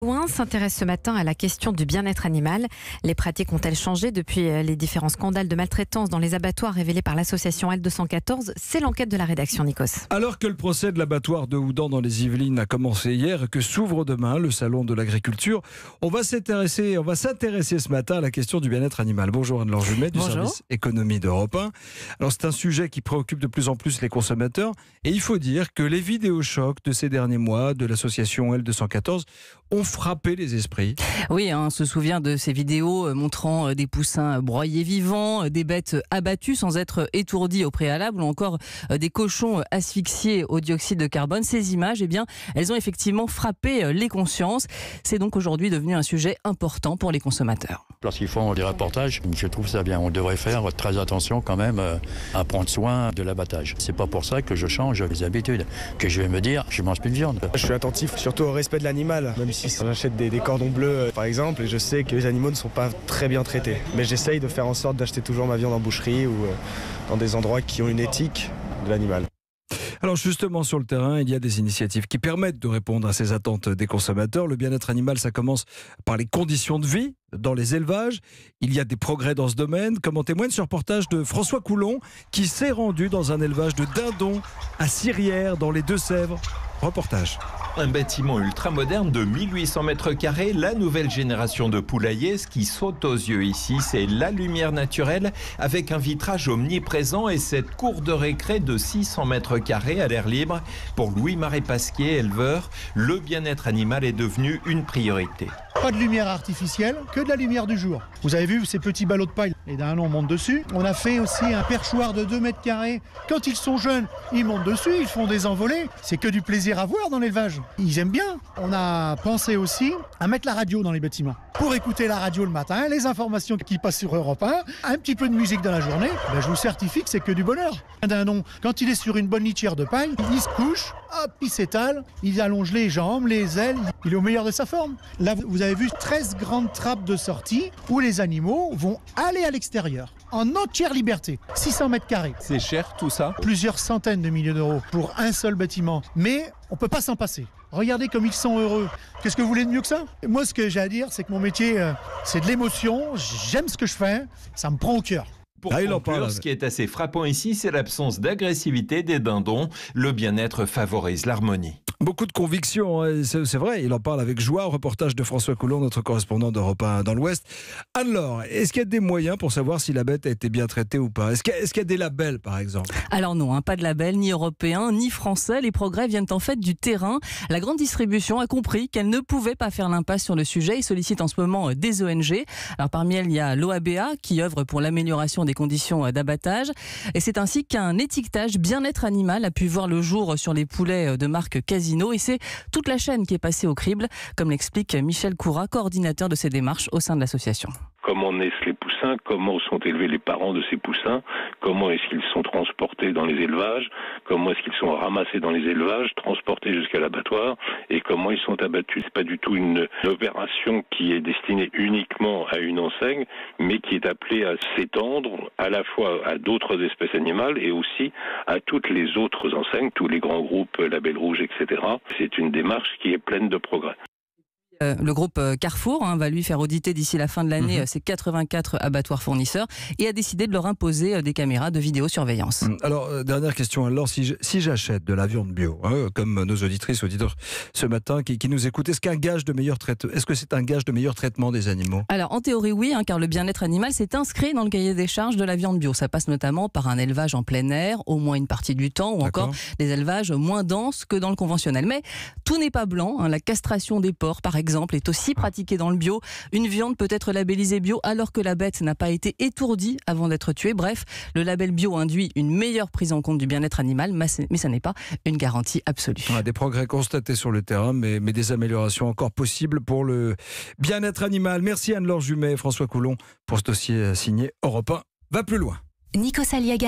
Loin s'intéresse ce matin à la question du bien-être animal. Les pratiques ont-elles changé depuis les différents scandales de maltraitance dans les abattoirs révélés par l'association L214? C'est l'enquête de la rédaction, Nikos. Alors que le procès de l'abattoir de Houdan dans les Yvelines a commencé hier et que s'ouvre demain le salon de l'agriculture, on va s'intéresser ce matin à la question du bien-être animal. Bonjour Anne-Laure Jumet du service économie d'Europe 1. Alors c'est un sujet qui préoccupe de plus en plus les consommateurs et il faut dire que les vidéochocs de ces derniers mois de l'association L214 ont frappé les esprits. Oui, on se souvient de ces vidéos montrant des poussins broyés vivants, des bêtes abattues sans être étourdies au préalable ou encore des cochons asphyxiés au dioxyde de carbone. Ces images, elles ont effectivement frappé les consciences. C'est donc aujourd'hui devenu un sujet important pour les consommateurs. Lorsqu'ils font des reportages, je trouve ça bien. On devrait faire très attention quand même à prendre soin de l'abattage. C'est pas pour ça que je change les habitudes, que je vais me dire je mange plus de viande. Je suis attentif surtout au respect de l'animal, même si j'achète des cordons bleus par exemple, et je sais que les animaux ne sont pas très bien traités. Mais j'essaye de faire en sorte d'acheter toujours ma viande en boucherie ou dans des endroits qui ont une éthique de l'animal. Alors justement, sur le terrain, il y a des initiatives qui permettent de répondre à ces attentes des consommateurs. Le bien-être animal, ça commence par les conditions de vie dans les élevages. Il y a des progrès dans ce domaine, comme en témoigne ce reportage de François Coulon, qui s'est rendu dans un élevage de dindons à Sirières, dans les Deux-Sèvres. Reportage. Un bâtiment ultramoderne de 1800 mètres carrés, la nouvelle génération de poulaillers. Ce qui saute aux yeux ici, c'est la lumière naturelle avec un vitrage omniprésent et cette cour de récré de 600 mètres carrés à l'air libre. Pour Louis-Marie Pasquier, éleveur, le bien-être animal est devenu une priorité. Pas de lumière artificielle, que de la lumière du jour. Vous avez vu ces petits ballots de paille, les dindons montent dessus. On a fait aussi un perchoir de 2 mètres carrés. Quand ils sont jeunes, ils montent dessus, ils font des envolées. C'est que du plaisir à voir dans l'élevage. Ils aiment bien. On a pensé aussi à mettre la radio dans les bâtiments. Pour écouter la radio le matin, les informations qui passent sur Europe 1, un petit peu de musique dans la journée, je vous certifie que c'est que du bonheur. Un dindon, quand il est sur une bonne litière de paille, il se couche, hop, il s'étale, il allonge les jambes, les ailes, il est au meilleur de sa forme. Là, vous avez vu 13 grandes trappes de sortie où les animaux vont aller à l'extérieur, en entière liberté. 600 mètres carrés. C'est cher tout ça? Plusieurs centaines de milliers d'euros pour un seul bâtiment. Mais on ne peut pas s'en passer. Regardez comme ils sont heureux. Qu'est-ce que vous voulez de mieux que ça? Moi, ce que j'ai à dire, c'est que mon métier, c'est de l'émotion. J'aime ce que je fais. Ça me prend au cœur. Pour conclure, ce qui est assez frappant ici, c'est l'absence d'agressivité des dindons. Le bien-être favorise l'harmonie. Beaucoup de convictions, hein. C'est vrai, il en parle avec joie. Au reportage de François Coulon, notre correspondant d'Europe 1 dans l'Ouest. Anne-Laure, est-ce qu'il y a des moyens pour savoir si la bête a été bien traitée ou pas? Est-ce qu'il y a des labels, par exemple? Alors non, pas de label, ni européen, ni français. Les progrès viennent en fait du terrain. La grande distribution a compris qu'elle ne pouvait pas faire l'impasse sur le sujet et sollicite en ce moment des ONG. Alors parmi elles, il y a l'OABA qui œuvre pour l'amélioration des conditions d'abattage. Et c'est ainsi qu'un étiquetage bien-être animal a pu voir le jour sur les poulets de marque Casino. Et c'est toute la chaîne qui est passée au crible, comme l'explique Michel Courat, coordinateur de ces démarches au sein de l'association. Comment naissent les poussins, comment sont élevés les parents de ces poussins, comment est-ce qu'ils sont transportés dans les élevages, comment est-ce qu'ils sont ramassés dans les élevages, transportés jusqu'à l'abattoir, et comment ils sont abattus. C'est pas du tout une opération qui est destinée uniquement à une enseigne, mais qui est appelée à s'étendre à la fois à d'autres espèces animales et aussi à toutes les autres enseignes, tous les grands groupes, Label Rouge, etc. C'est une démarche qui est pleine de progrès. Le groupe Carrefour va lui faire auditer d'ici la fin de l'année ses 84 abattoirs fournisseurs et a décidé de leur imposer des caméras de vidéosurveillance. Alors, dernière question, alors si j'achète de la viande bio, comme nos auditrices, auditeurs ce matin qui nous écoutent, est-ce que c'est un gage de meilleur traitement des animaux? Alors en théorie oui, car le bien-être animal c'est inscrit dans le cahier des charges de la viande bio. Ça passe notamment par un élevage en plein air, au moins une partie du temps, ou encore des élevages moins denses que dans le conventionnel. Mais tout n'est pas blanc, la castration des porcs par exemple est aussi pratiquée dans le bio. Une viande peut être labellisée bio alors que la bête n'a pas été étourdie avant d'être tuée. Bref, le label bio induit une meilleure prise en compte du bien-être animal, mais ça n'est pas une garantie absolue. Des progrès constatés sur le terrain, mais des améliorations encore possibles pour le bien-être animal. Merci Anne-Laure Jumet et François Coulon pour ce dossier signé Europe 1. Va plus loin. Nikos Aliaga.